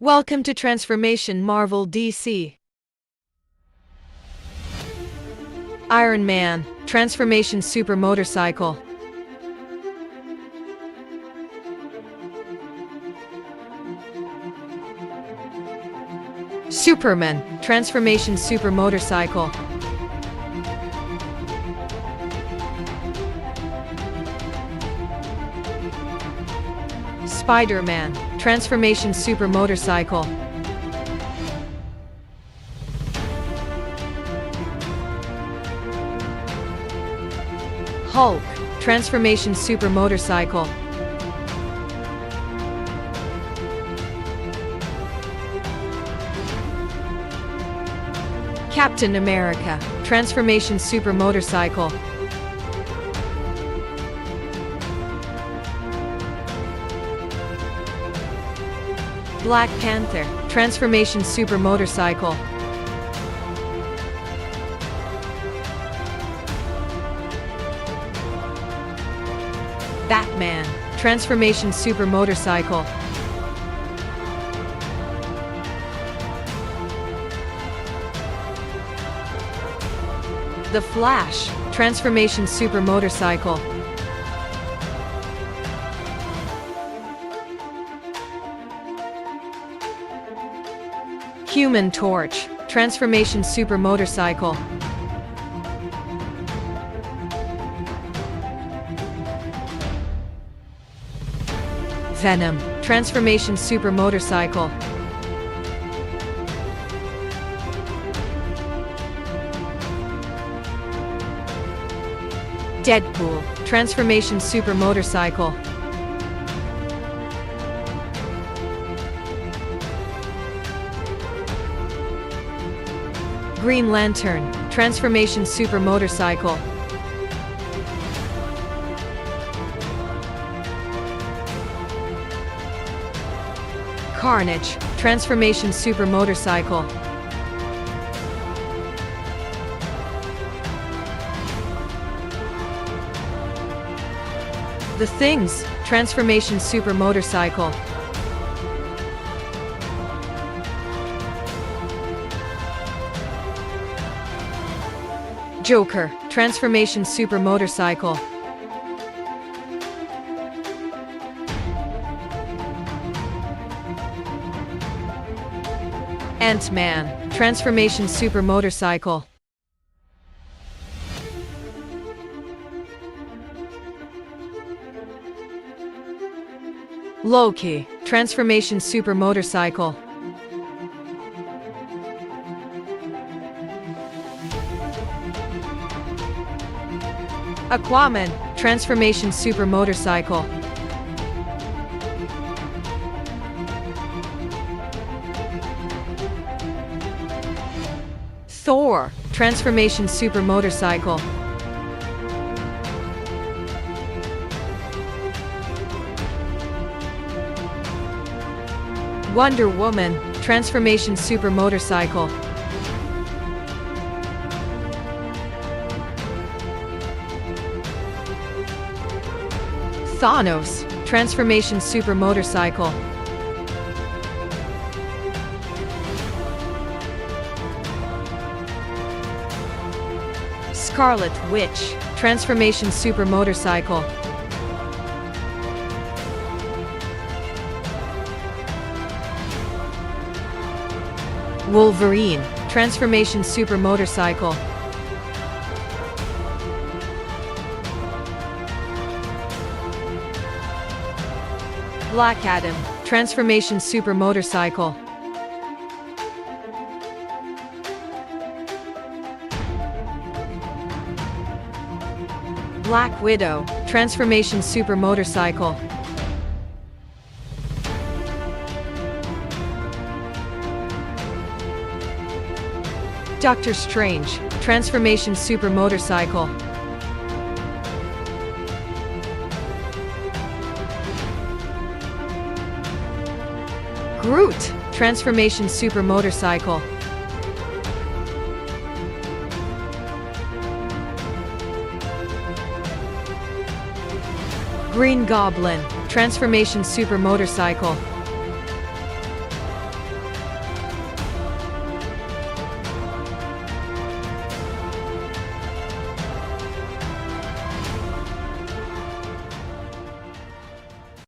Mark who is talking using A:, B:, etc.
A: Welcome to Transformation Marvel DC. Iron Man, Transformation Super Motorcycle. Superman, Transformation Super Motorcycle. Spider-Man, Transformation Super Motorcycle. Hulk, Transformation Super Motorcycle. Captain America, Transformation Super Motorcycle. Black Panther, Transformation Super Motorcycle. Batman, Transformation Super Motorcycle. The Flash, Transformation Super Motorcycle. Human Torch, Transformation Super Motorcycle. Venom, Transformation Super Motorcycle. Deadpool, Transformation Super Motorcycle. Green Lantern, Transformation Super Motorcycle. Carnage, Transformation Super Motorcycle. The Things, Transformation Super Motorcycle. Joker, Transformation Super Motorcycle. Ant-Man, Transformation Super Motorcycle. Loki, Transformation Super Motorcycle. Aquaman, Transformation Super Motorcycle. Thor, Transformation Super Motorcycle. Wonder Woman, Transformation Super Motorcycle. Thanos, Transformation Super Motorcycle. Scarlet Witch, Transformation Super Motorcycle. Wolverine, Transformation Super Motorcycle. Black Adam, Transformation Super Motorcycle. Black Widow, Transformation Super Motorcycle. Doctor Strange, Transformation Super Motorcycle. Groot, Transformation Super Motorcycle. Green Goblin, Transformation Super Motorcycle.